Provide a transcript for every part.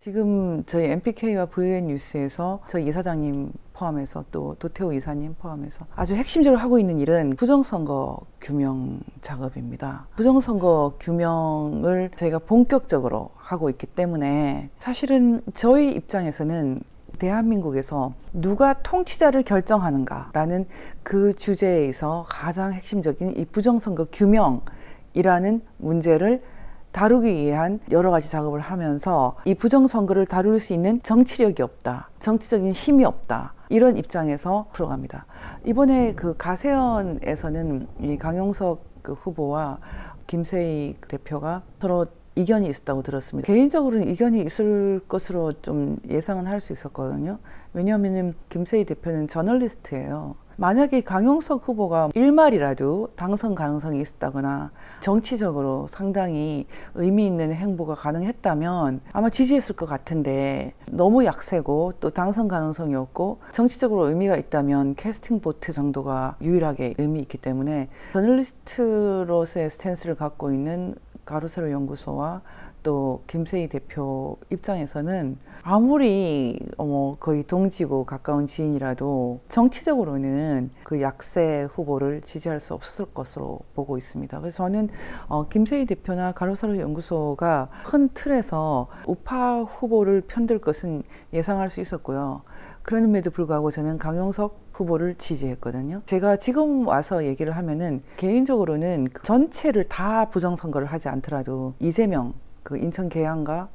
지금 저희 MPK와 VN 뉴스에서 저희 이사장님 포함해서 또 도태우 이사님 포함해서 아주 핵심적으로 하고 있는 일은 부정선거 규명 작업입니다. 부정선거 규명을 저희가 본격적으로 하고 있기 때문에 사실은 저희 입장에서는 대한민국에서 누가 통치자를 결정하는가라는 그 주제에서 가장 핵심적인 이 부정선거 규명이라는 문제를 다루기 위한 여러 가지 작업을 하면서 이 부정선거를 다룰 수 있는 정치력이 없다, 정치적인 힘이 없다, 이런 입장에서 풀어갑니다. 이번에 그 가세연에서는 이 강용석 그 후보와 김세희 대표가 서로 이견이 있었다고 들었습니다. 개인적으로는 이견이 있을 것으로 좀 예상은 할 수 있었거든요. 왜냐하면 김세희 대표는 저널리스트예요. 만약에 강용석 후보가 일말이라도 당선 가능성이 있었다거나 정치적으로 상당히 의미 있는 행보가 가능했다면 아마 지지했을 것 같은데, 너무 약세고 또 당선 가능성이 없고 정치적으로 의미가 있다면 캐스팅 보트 정도가 유일하게 의미 있기 때문에 저널리스트로서의 스탠스를 갖고 있는 가로세로 연구소와 또 김세희 대표 입장에서는 아무리 거의 동지고 가까운 지인이라도 정치적으로는 그 약세 후보를 지지할 수 없을 것으로 보고 있습니다. 그래서 저는 김세희 대표나 가로세로 연구소가 큰 틀에서 우파 후보를 편들 것은 예상할 수 있었고요. 그럼에도 불구하고 저는 강용석 후보를 지지했거든요. 제가 지금 와서 얘기를 하면은 개인적으로는 전체를 다 부정선거를 하지 않더라도 이재명 그 인천 계양과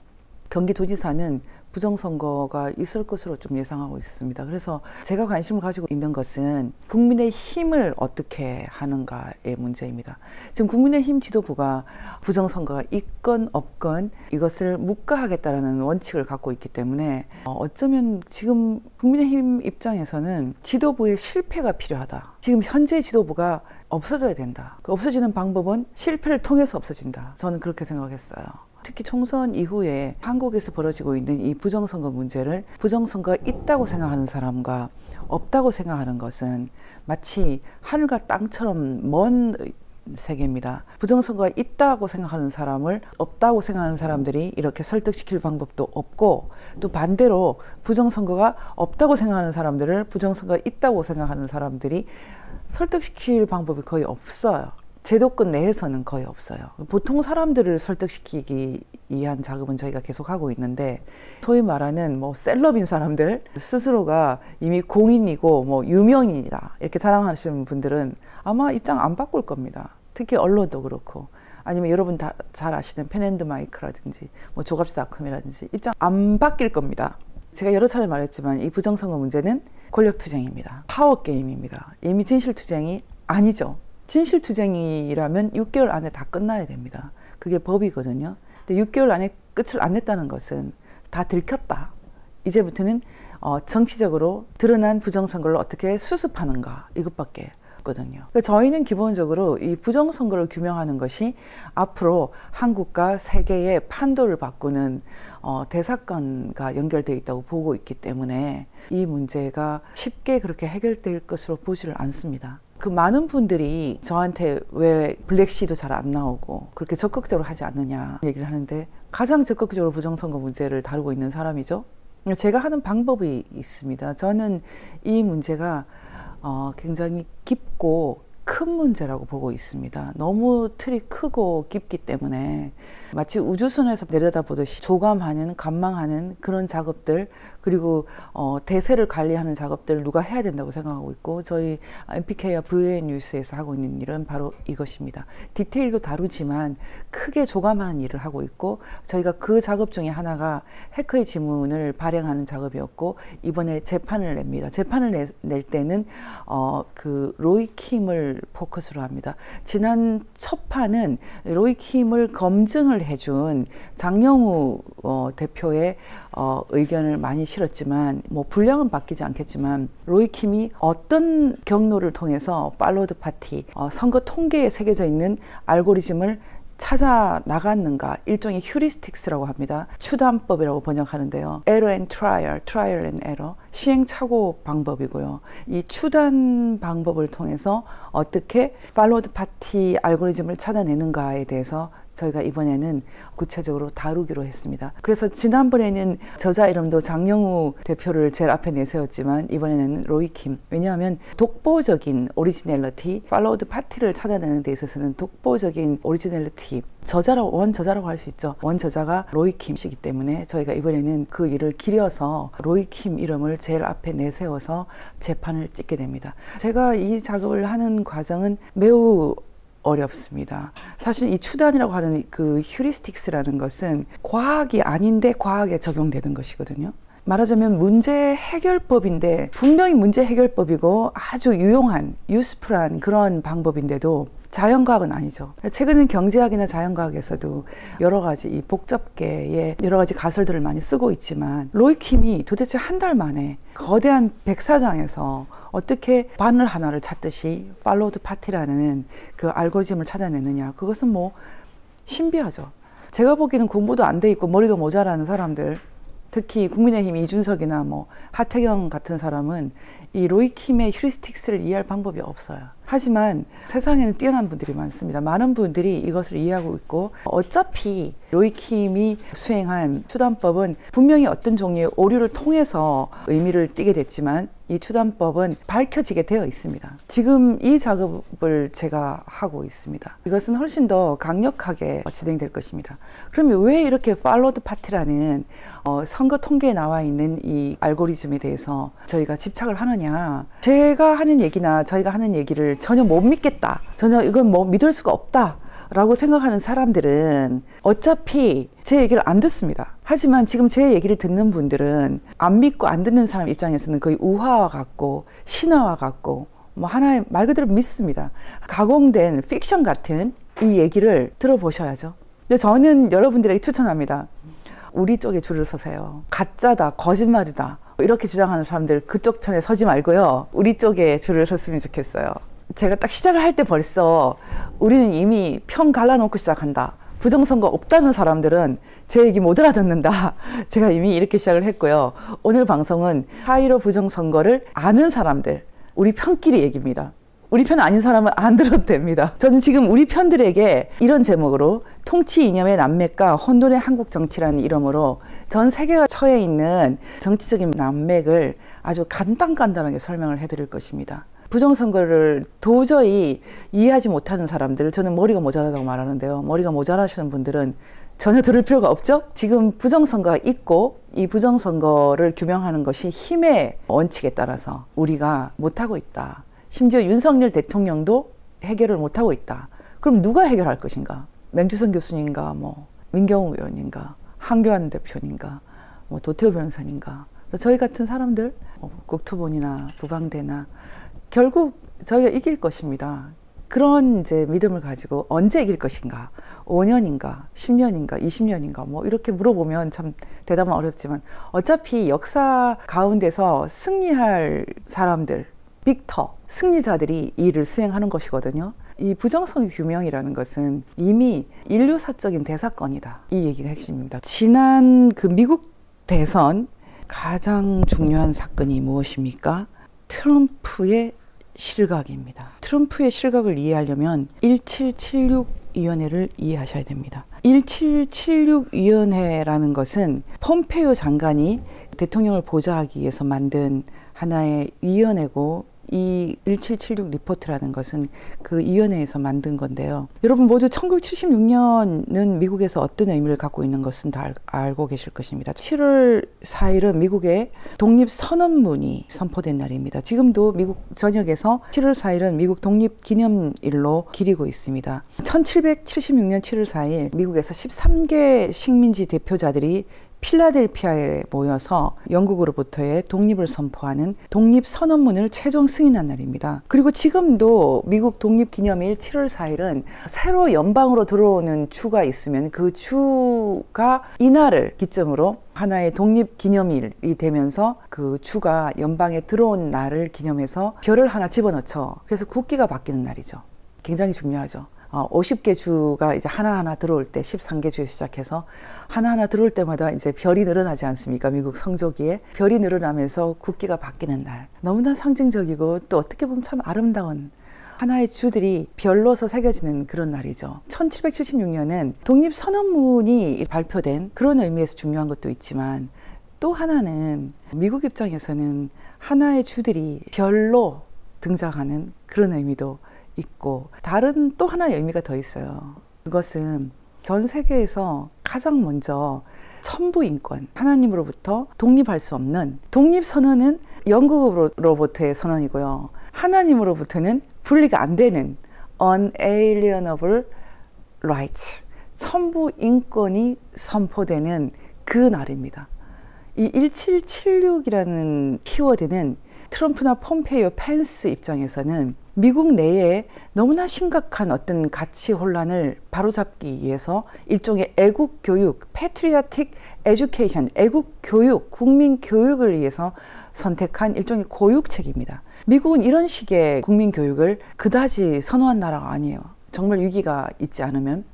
경기도지사는 부정선거가 있을 것으로 좀 예상하고 있습니다. 그래서 제가 관심을 가지고 있는 것은 국민의힘을 어떻게 하는가의 문제입니다. 지금 국민의힘 지도부가 부정선거가 있건 없건 이것을 묵과하겠다라는 원칙을 갖고 있기 때문에 어쩌면 지금 국민의힘 입장에서는 지도부의 실패가 필요하다. 지금 현재 지도부가 없어져야 된다. 그 없어지는 방법은 실패를 통해서 없어진다. 저는 그렇게 생각했어요. 특히 총선 이후에 한국에서 벌어지고 있는 이 부정선거 문제를 부정선거가 있다고 생각하는 사람과 없다고 생각하는 것은 마치 하늘과 땅처럼 먼 세계입니다. 부정선거가 있다고 생각하는 사람을 없다고 생각하는 사람들이 이렇게 설득시킬 방법도 없고, 또 반대로 부정선거가 없다고 생각하는 사람들을 부정선거가 있다고 생각하는 사람들이 설득시킬 방법이 거의 없어요. 제도권 내에서는 거의 없어요. 보통 사람들을 설득시키기 위한 작업은 저희가 계속 하고 있는데, 소위 말하는 셀럽인 사람들, 스스로가 이미 공인이고 유명인이다 이렇게 자랑하시는 분들은 아마 입장 안 바꿀 겁니다. 특히 언론도 그렇고, 아니면 여러분 다 잘 아시는 펜앤드마이크라든지 조갑지닷컴이라든지 입장 안 바뀔 겁니다. 제가 여러 차례 말했지만 이 부정선거 문제는 권력투쟁입니다. 파워게임입니다. 이미 진실투쟁이 아니죠. 진실투쟁이라면 6개월 안에 다 끝나야 됩니다. 그게 법이거든요. 근데 6개월 안에 끝을 안 냈다는 것은 다 들켰다. 이제부터는 정치적으로 드러난 부정선거를 어떻게 수습하는가, 이것밖에 없거든요. 그러니까 저희는 기본적으로 이 부정선거를 규명하는 것이 앞으로 한국과 세계의 판도를 바꾸는 대사건과 연결되어 있다고 보고 있기 때문에 이 문제가 쉽게 그렇게 해결될 것으로 보지를 않습니다. 그 많은 분들이 저한테 왜 블랙시도 잘 안 나오고 그렇게 적극적으로 하지 않느냐 얘기를 하는데, 가장 적극적으로 부정선거 문제를 다루고 있는 사람이죠. 제가 하는 방법이 있습니다. 저는 이 문제가 굉장히 깊고 큰 문제라고 보고 있습니다. 너무 틀이 크고 깊기 때문에 마치 우주선에서 내려다보듯이 조감하는, 관망하는 그런 작업들, 그리고 대세를 관리하는 작업들을 누가 해야 된다고 생각하고 있고, 저희 MPK와 VN 뉴스에서 하고 있는 일은 바로 이것입니다. 디테일도 다루지만 크게 조감하는 일을 하고 있고, 저희가 그 작업 중에 하나가 해커의 지문을 발행하는 작업이었고, 이번에 재판을 냅니다. 재판을 낼 때는 그 로이킴을 포커스로 합니다. 지난 첫 판은 로이킴을 검증을 해준 장영우 대표의 의견을 많이 실었지만 분량은 바뀌지 않겠지만, 로이킴이 어떤 경로를 통해서 팔로드 파티, 선거 통계에 새겨져 있는 알고리즘을 찾아 나갔는가, 일종의 휴리스틱스라고 합니다. 추담법이라고 번역하는데요. Error and trial, trial and error. 시행착오 방법이고요. 이 추단 방법을 통해서 어떻게 팔로우드 파티 알고리즘을 찾아내는가에 대해서 저희가 이번에는 구체적으로 다루기로 했습니다. 그래서 지난번에는 저자 이름도 장영우 대표를 제일 앞에 내세웠지만 이번에는 로이킴. 왜냐하면 독보적인 오리지널리티, 팔로우드 파티를 찾아내는 데 있어서는 독보적인 오리지널리티, 원저자라고 할 수 있죠. 원저자가 로이킴 씨이기 때문에 저희가 이번에는 그 일을 기려서 로이킴 이름을 제일 앞에 내세워서 재판을 찍게 됩니다. 제가 이 작업을 하는 과정은 매우 어렵습니다. 사실 이 추단이라고 하는 그 휴리스틱스라는 것은 과학이 아닌데 과학에 적용되는 것이거든요. 말하자면 문제 해결법인데 분명히 문제 해결법이고 아주 유용한, 유스풀한 그런 방법인데도 자연과학은 아니죠. 최근에는 경제학이나 자연과학에서도 여러 가지 이 복잡계의 여러 가지 가설들을 많이 쓰고 있지만 로이킴이 도대체 한 달 만에 거대한 백사장에서 어떻게 바늘 하나를 찾듯이 팔로우드 파티라는 그 알고리즘을 찾아내느냐, 그것은 뭐 신비하죠. 제가 보기에는 공부도 안 돼 있고 머리도 모자라는 사람들, 특히 국민의힘 이준석이나 뭐 하태경 같은 사람은 이 로이킴의 휴리스틱스를 이해할 방법이 없어요. 하지만 세상에는 뛰어난 분들이 많습니다. 많은 분들이 이것을 이해하고 있고, 어차피 로이킴이 수행한 추단법은 분명히 어떤 종류의 오류를 통해서 의미를 띠게 됐지만 이 추단법은 밝혀지게 되어 있습니다. 지금 이 작업을 제가 하고 있습니다. 이것은 훨씬 더 강력하게 진행될 것입니다. 그러면 왜 이렇게 팔로우드 파티라는 선거 통계에 나와 있는 이 알고리즘에 대해서 저희가 집착을 하느냐, 제가 하는 얘기나 저희가 하는 얘기를 전혀 못 믿겠다, 전혀 이건 뭐 믿을 수가 없다 라고 생각하는 사람들은 어차피 제 얘기를 안 듣습니다. 하지만 지금 제 얘기를 듣는 분들은 안 믿고 안 듣는 사람 입장에서는 거의 우화와 같고 신화와 같고 뭐 하나의 말 그대로 믿습니다. 가공된 픽션 같은 이 얘기를 들어보셔야죠. 근데 저는 여러분들에게 추천합니다. 우리 쪽에 줄을 서세요. 가짜다, 거짓말이다 이렇게 주장하는 사람들 그쪽 편에 서지 말고요, 우리 쪽에 줄을 섰으면 좋겠어요. 제가 딱 시작을 할 때 벌써 우리는 이미 편 갈라놓고 시작한다, 부정선거 없다는 사람들은 제 얘기 못 알아듣는다, 제가 이미 이렇게 시작을 했고요. 오늘 방송은 4.15 부정선거를 아는 사람들, 우리 편끼리 얘기입니다. 우리 편 아닌 사람은 안 들어도 됩니다. 저는 지금 우리 편들에게 이런 제목으로 통치 이념의 난맥과 혼돈의 한국 정치라는 이름으로 전 세계가 처해 있는 정치적인 난맥을 아주 간단하게 설명을 해드릴 것입니다. 부정선거를 도저히 이해하지 못하는 사람들, 저는 머리가 모자라다고 말하는데요. 머리가 모자라시는 분들은 전혀 들을 필요가 없죠. 지금 부정선거가 있고 이 부정선거를 규명하는 것이 힘의 원칙에 따라서 우리가 못하고 있다. 심지어 윤석열 대통령도 해결을 못하고 있다. 그럼 누가 해결할 것인가? 맹주선 교수님인가, 뭐 민경우 의원인가, 한교안 대표님인가, 뭐 도태우 변호사님인가, 저희 같은 사람들, 국토본이나 부방대나 결국 저희가 이길 것입니다. 그런 이제 믿음을 가지고 언제 이길 것인가? 5년인가, 10년인가, 20년인가 뭐 이렇게 물어보면 참 대답은 어렵지만 어차피 역사 가운데서 승리할 사람들, 빅터, 승리자들이 이 일을 수행하는 것이거든요. 이 부정선거 규명이라는 것은 이미 인류사적인 대사건이다. 이 얘기가 핵심입니다. 지난 그 미국 대선 가장 중요한 사건이 무엇입니까? 트럼프의 실각입니다. 트럼프의 실각을 이해하려면 1776위원회를 이해하셔야 됩니다. 1776위원회라는 것은 폼페이오 장관이 대통령을 보좌하기 위해서 만든 하나의 위원회고, 이 1776 리포트라는 것은 그 위원회에서 만든 건데요. 여러분 모두 1976년은 미국에서 어떤 의미를 갖고 있는 것은 다 알고 계실 것입니다. 7월 4일은 미국의 독립선언문이 선포된 날입니다. 지금도 미국 전역에서 7월 4일은 미국 독립기념일로 기리고 있습니다. 1776년 7월 4일 미국에서 13개 식민지 대표자들이 필라델피아에 모여서 영국으로부터의 독립을 선포하는 독립선언문을 최종 승인한 날입니다. 그리고 지금도 미국 독립기념일 7월 4일은 새로 연방으로 들어오는 주가 있으면 그 주가 이날을 기점으로 하나의 독립기념일이 되면서 그 주가 연방에 들어온 날을 기념해서 별을 하나 집어넣죠. 그래서 국기가 바뀌는 날이죠. 굉장히 중요하죠. 50개 주가 이제 하나하나 들어올 때 13개 주에 시작해서 하나하나 들어올 때마다 이제 별이 늘어나지 않습니까? 미국 성조기에 별이 늘어나면서 국기가 바뀌는 날. 너무나 상징적이고 또 어떻게 보면 참 아름다운 하나의 주들이 별로서 새겨지는 그런 날이죠. 1776년은 독립선언문이 발표된 그런 의미에서 중요한 것도 있지만 또 하나는 미국 입장에서는 하나의 주들이 별로 등장하는 그런 의미도 있고 다른 또 하나의 의미가 더 있어요. 그것은 전 세계에서 가장 먼저 천부인권, 하나님으로부터 독립할 수 없는 독립선언은 영국으로부터의 선언이고요. 하나님으로부터는 분리가 안 되는 unalienable rights, 천부인권이 선포되는 그 날입니다. 이 1776이라는 키워드는 트럼프나 폼페이오, 펜스 입장에서는 미국 내에 너무나 심각한 어떤 가치 혼란을 바로잡기 위해서 일종의 애국 교육, patriotic education, 애국 교육, 국민 교육을 위해서 선택한 일종의 고육책입니다. 미국은 이런 식의 국민 교육을 그다지 선호한 나라가 아니에요. 정말 위기가 있지 않으면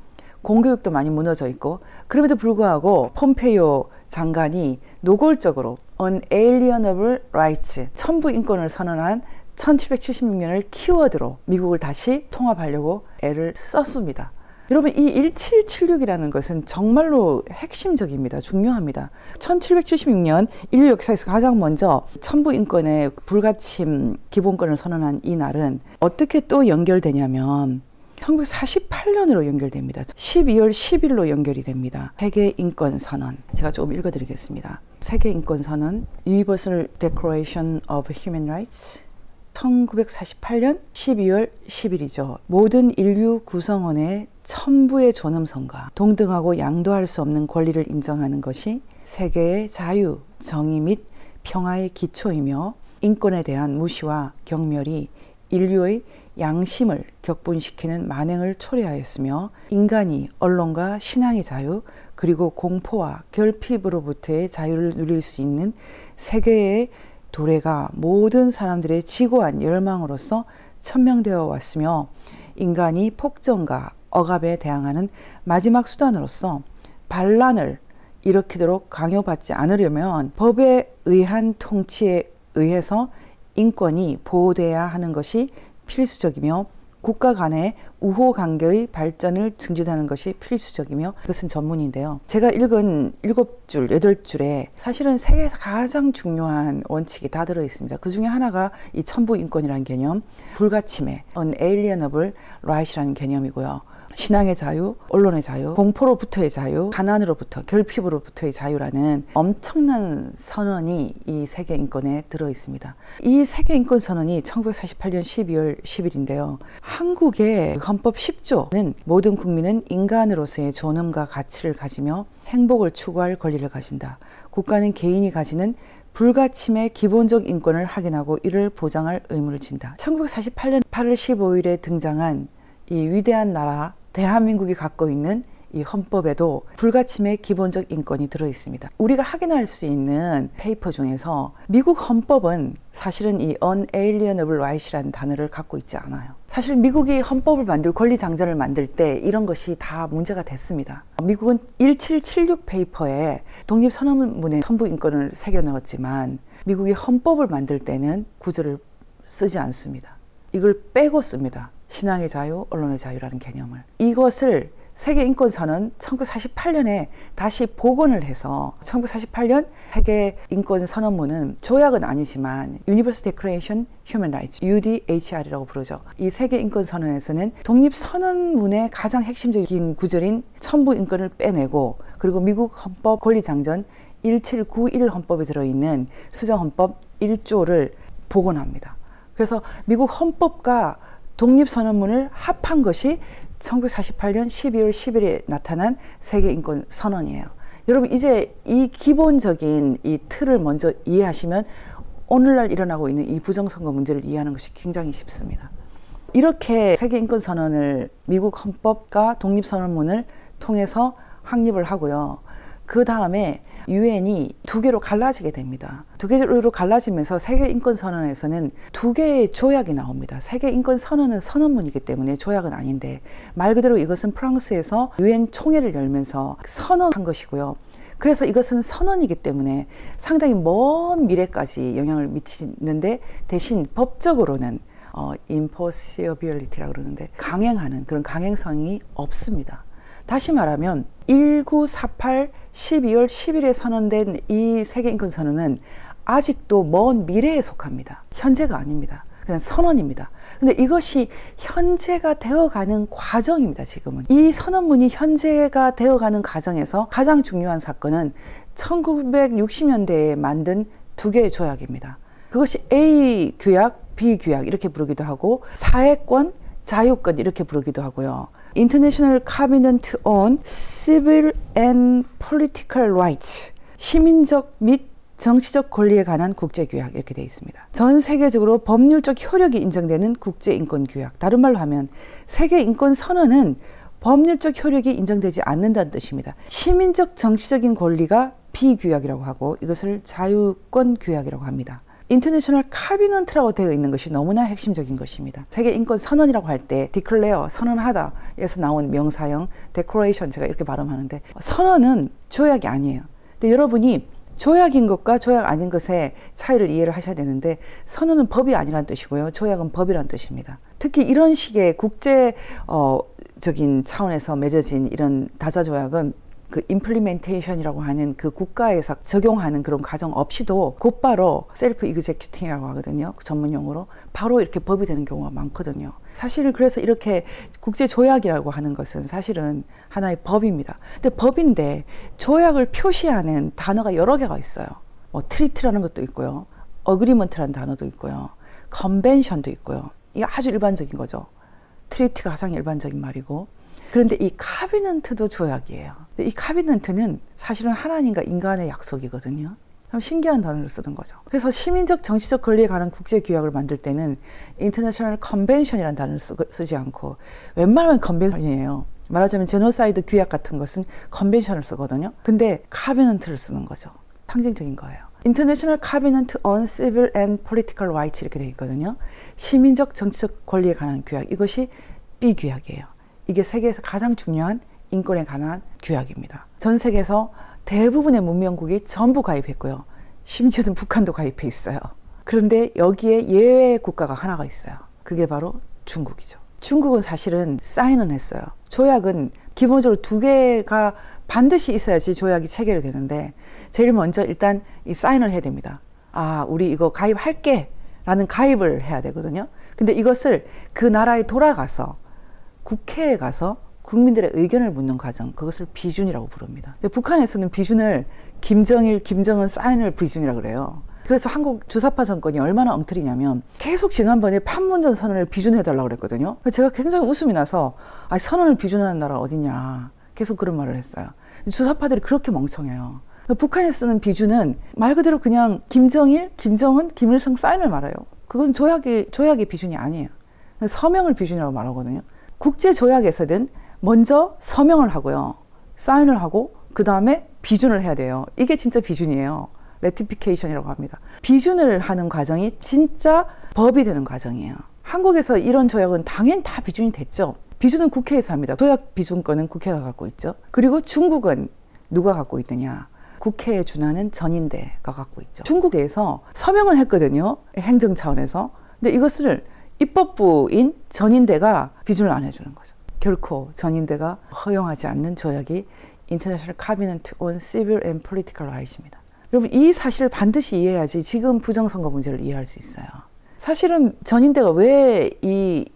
공교육도 많이 무너져 있고 그럼에도 불구하고 폼페이오 장관이 노골적으로 unalienable rights, 천부인권을 선언한 1776년을 키워드로 미국을 다시 통합하려고 애를 썼습니다. 여러분 이 1776이라는 것은 정말로 핵심적입니다. 중요합니다. 1776년 인류 역사에서 가장 먼저 천부인권의 불가침 기본권을 선언한 이 날은 어떻게 또 연결되냐면 1948년으로 연결됩니다. 12월 10일로 연결이 됩니다. 세계인권선언. 제가 조금 읽어드리겠습니다. 세계인권선언 Universal Declaration of Human Rights 1948년 12월 10일이죠. 모든 인류 구성원의 천부의 존엄성과 동등하고 양도할 수 없는 권리를 인정하는 것이 세계의 자유, 정의 및 평화의 기초이며 인권에 대한 무시와 경멸이 인류의 양심을 격분시키는 만행을 초래하였으며 인간이 언론과 신앙의 자유 그리고 공포와 결핍으로부터의 자유를 누릴 수 있는 세계의 도래가 모든 사람들의 지고한 열망으로서 천명되어 왔으며 인간이 폭정과 억압에 대항하는 마지막 수단으로서 반란을 일으키도록 강요받지 않으려면 법에 의한 통치에 의해서 인권이 보호돼야 하는 것이 필수적이며 국가 간의 우호 관계의 발전을 증진하는 것이 필수적이며 이것은 전문인데요. 제가 읽은 7줄, 8줄에 사실은 세계에서 가장 중요한 원칙이 다 들어있습니다. 그 중에 하나가 이 천부인권이라는 개념, 불가침해, unalienable right이라는 개념이고요. 신앙의 자유, 언론의 자유, 공포로부터의 자유, 가난으로부터, 결핍으로부터의 자유라는 엄청난 선언이 이 세계인권에 들어있습니다. 이 세계인권선언이 1948년 12월 10일인데요. 한국의 헌법 10조는 모든 국민은 인간으로서의 존엄과 가치를 가지며 행복을 추구할 권리를 가진다. 국가는 개인이 가지는 불가침의 기본적 인권을 확인하고 이를 보장할 의무를 진다. 1948년 8월 15일에 등장한 이 위대한 나라 대한민국이 갖고 있는 이 헌법에도 불가침의 기본적 인권이 들어있습니다. 우리가 확인할 수 있는 페이퍼 중에서 미국 헌법은 사실은 이 unalienable right이라는 단어를 갖고 있지 않아요. 사실 미국이 헌법을 만들 권리장전을 만들 때 이런 것이 다 문제가 됐습니다. 미국은 1776 페이퍼에 독립선언문에 천부인권을 새겨 넣었지만 미국이 헌법을 만들 때는 구절을 쓰지 않습니다. 이걸 빼고 씁니다. 신앙의 자유, 언론의 자유라는 개념을. 이것을 세계인권선언 1948년에 다시 복원을 해서 1948년 세계인권선언문은 조약은 아니지만 Universal Declaration Human Rights, UDHR이라고 부르죠. 이 세계인권선언에서는 독립선언문의 가장 핵심적인 구절인 천부인권을 빼내고 그리고 미국 헌법 권리장전 1791 헌법에 들어있는 수정헌법 1조를 복원합니다. 그래서 미국 헌법과 독립선언문을 합한 것이 1948년 12월 10일에 나타난 세계인권선언이에요. 여러분 이제 이 기본적인 이 틀을 먼저 이해하시면 오늘날 일어나고 있는 이 부정선거 문제를 이해하는 것이 굉장히 쉽습니다. 이렇게 세계인권선언을 미국 헌법과 독립선언문을 통해서 확립을 하고요. 그 다음에 유엔이 두 개로 갈라지게 됩니다. 두 개로 갈라지면서 세계인권선언에서는 두 개의 조약이 나옵니다. 세계인권선언은 선언문이기 때문에 조약은 아닌데 말 그대로 이것은 프랑스에서 유엔 총회를 열면서 선언한 것이고요. 그래서 이것은 선언이기 때문에 상당히 먼 미래까지 영향을 미치는데 대신 법적으로는 impossibility라고 그러는데 강행하는 그런 강행성이 없습니다. 다시 말하면 1948 12월 10일에 선언된 이 세계인권선언은 아직도 먼 미래에 속합니다. 현재가 아닙니다. 그냥 선언입니다. 근데 이것이 현재가 되어가는 과정입니다. 지금은. 이 선언문이 현재가 되어가는 과정에서 가장 중요한 사건은 1960년대에 만든 두 개의 조약입니다. 그것이 A 규약, B 규약 이렇게 부르기도 하고 사회권, 자유권 이렇게 부르기도 하고요. International Covenant on Civil and Political Rights, 시민적 및 정치적 권리에 관한 국제규약 이렇게 되어 있습니다. 전 세계적으로 법률적 효력이 인정되는 국제인권규약, 다른 말로 하면 세계인권선언은 법률적 효력이 인정되지 않는다는 뜻입니다. 시민적 정치적인 권리가 비규약이라고 하고 이것을 자유권규약이라고 합니다. 인터내셔널 카비넌트라고 되어 있는 것이 너무나 핵심적인 것입니다. 세계인권선언이라고 할 때 declare, 선언하다 에서 나온 명사형 declaration, 제가 이렇게 발음하는데 선언은 조약이 아니에요. 근데 여러분이 조약인 것과 조약 아닌 것의 차이를 이해를 하셔야 되는데 선언은 법이 아니라는 뜻이고요. 조약은 법이라는 뜻입니다. 특히 이런 식의 국제적인 차원에서 맺어진 이런 다자조약은 그 임플리멘테이션이라고 하는 그 국가에서 적용하는 그런 과정 없이도 곧바로 셀프 이그제큐팅이라고 하거든요. 전문 용어로 바로 이렇게 법이 되는 경우가 많거든요. 사실 그래서 이렇게 국제 조약이라고 하는 것은 사실은 하나의 법입니다. 근데 법인데 조약을 표시하는 단어가 여러 개가 있어요. 뭐 트리트라는 것도 있고요. 어그리먼트라는 단어도 있고요. 컨벤션도 있고요. 이게 아주 일반적인 거죠. 트리트가 가장 일반적인 말이고, 그런데 이 카비넌트도 조약이에요. 근데 이 카비넌트는 사실은 하나님과 인간의 약속이거든요. 참 신기한 단어를 쓰는 거죠. 그래서 시민적 정치적 권리에 관한 국제규약을 만들 때는 인터내셔널 컨벤션이라는 단어를 쓰지 않고 웬만하면 컨벤션이에요. 말하자면 제노사이드 규약 같은 것은 컨벤션을 쓰거든요. 근데 카비넌트를 쓰는 거죠. 상징적인 거예요. International Covenant on Civil and Political Rights 이렇게 되어 있거든요. 시민적 정치적 권리에 관한 규약, 이것이 B규약이에요. 이게 세계에서 가장 중요한 인권에 관한 규약입니다. 전 세계에서 대부분의 문명국이 전부 가입했고요. 심지어는 북한도 가입해 있어요. 그런데 여기에 예외 국가가 하나가 있어요. 그게 바로 중국이죠. 중국은 사실은 사인은 했어요. 조약은 기본적으로 두 개가 반드시 있어야지 조약이 체결이 되는데 제일 먼저 일단 이 사인을 해야 됩니다. 아, 우리 이거 가입할게 라는 가입을 해야 되거든요. 근데 이것을 그 나라에 돌아가서 국회에 가서 국민들의 의견을 묻는 과정, 그것을 비준이라고 부릅니다. 근데 북한에서는 비준을 김정일, 김정은 사인을 비준이라고 그래요. 그래서 한국 주사파 정권이 얼마나 엉터리냐면 계속 지난번에 판문점 선언을 비준해달라고 그랬거든요. 제가 굉장히 웃음이 나서 아, 선언을 비준하는 나라 어디냐 계속 그런 말을 했어요. 주사파들이 그렇게 멍청해요. 북한에 쓰는 비준은 말 그대로 그냥 김정일, 김정은, 김일성 사인을 말해요. 그것은 조약의 비준이 아니에요. 서명을 비준이라고 말하거든요. 국제조약에서는 먼저 서명을 하고요. 사인을 하고 그 다음에 비준을 해야 돼요. 이게 진짜 비준이에요. 레티피케이션이라고 합니다. 비준을 하는 과정이 진짜 법이 되는 과정이에요. 한국에서 이런 조약은 당연히 다 비준이 됐죠. 비준은 국회에서 합니다. 조약 비준권은 국회가 갖고 있죠. 그리고 중국은 누가 갖고 있느냐. 국회에 준하는 전인대가 갖고 있죠. 중국 내에서 서명을 했거든요. 행정 차원에서. 근데 이것을 입법부인 전인대가 비준을 안 해주는 거죠. 결코 전인대가 허용하지 않는 조약이 International Covenant on Civil and Political Rights입니다. 여러분, 이 사실을 반드시 이해해야지 지금 부정선거 문제를 이해할 수 있어요. 사실은 전인대가 왜 이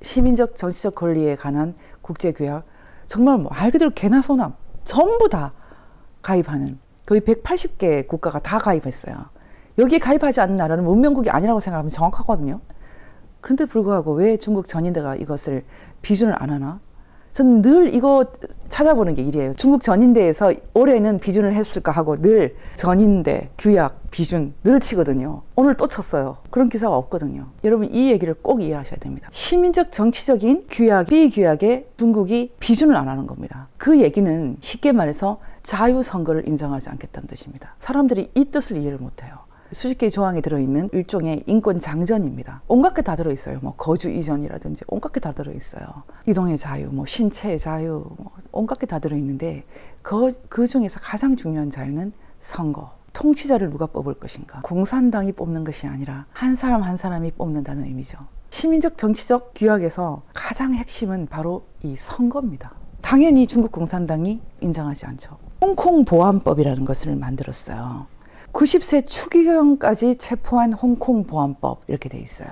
시민적 정치적 권리에 관한 국제규약, 정말 말 그대로 개나 소나 전부 다 가입하는, 거의 180개 국가가 다 가입했어요. 여기에 가입하지 않는 나라는 문명국이 아니라고 생각하면 정확하거든요. 그런데 불구하고 왜 중국 전인대가 이것을 비준을 안 하나? 저는 늘 이거 찾아보는 게 일이에요. 중국 전인대에서 올해는 비준을 했을까 하고 늘 전인대, 규약, 비준 늘 치거든요. 오늘 또 쳤어요. 그런 기사가 없거든요. 여러분, 이 얘기를 꼭 이해하셔야 됩니다. 시민적 정치적인 규약, 비규약에 중국이 비준을 안 하는 겁니다. 그 얘기는 쉽게 말해서 자유선거를 인정하지 않겠다는 뜻입니다. 사람들이 이 뜻을 이해를 못해요. 수십 개의 조항에 들어있는 일종의 인권 장전입니다. 온갖 게 다 들어있어요. 뭐 거주 이전이라든지 온갖 게 다 들어있어요. 이동의 자유, 뭐 신체의 자유, 뭐 온갖 게 다 들어있는데 그 중에서 가장 중요한 자유는 선거. 통치자를 누가 뽑을 것인가. 공산당이 뽑는 것이 아니라 한 사람 한 사람이 뽑는다는 의미죠. 시민적 정치적 규약에서 가장 핵심은 바로 이 선거입니다. 당연히 중국 공산당이 인정하지 않죠. 홍콩 보안법이라는 것을 만들었어요. 90세 추기경까지 체포한 홍콩 보안법 이렇게 돼 있어요.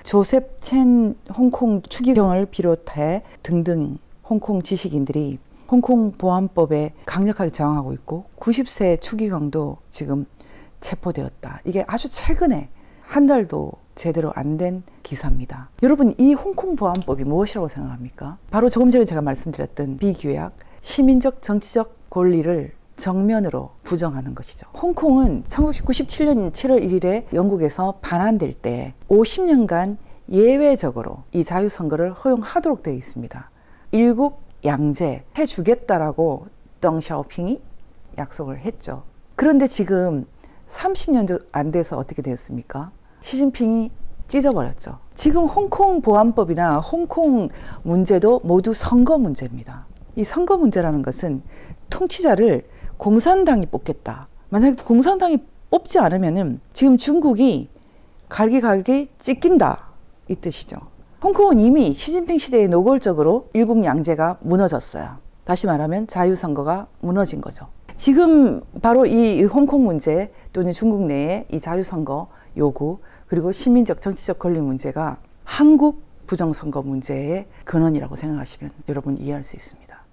조셉 첸 홍콩 추기경을 비롯해 등등 홍콩 지식인들이 홍콩 보안법에 강력하게 저항하고 있고 90세 추기경도 지금 체포되었다. 이게 아주 최근에 한 달도 제대로 안 된 기사입니다. 여러분, 이 홍콩 보안법이 무엇이라고 생각합니까? 바로 조금 전에 제가 말씀드렸던 비규약, 시민적 정치적 권리를 정면으로 부정하는 것이죠. 홍콩은 1997년 7월 1일에 영국에서 반환될 때 50년간 예외적으로 이 자유선거를 허용하도록 되어 있습니다. 일국 양제 해주겠다라고 덩샤오핑이 약속을 했죠. 그런데 지금 30년도 안 돼서 어떻게 되었습니까? 시진핑이 찢어버렸죠. 지금 홍콩 보안법이나 홍콩 문제도 모두 선거 문제입니다. 이 선거 문제라는 것은 통치자를 공산당이 뽑겠다. 만약에 공산당이 뽑지 않으면은 지금 중국이 갈기갈기 찢긴다 이 뜻이죠. 홍콩은 이미 시진핑 시대에 노골적으로 일국 양제가 무너졌어요. 다시 말하면 자유선거가 무너진 거죠. 지금 바로 이 홍콩 문제 또는 중국 내의 이 자유선거 요구 그리고 시민적 정치적 권리 문제가 한국 부정선거 문제의 근원이라고 생각하시면 여러분 이해할 수 있습니다.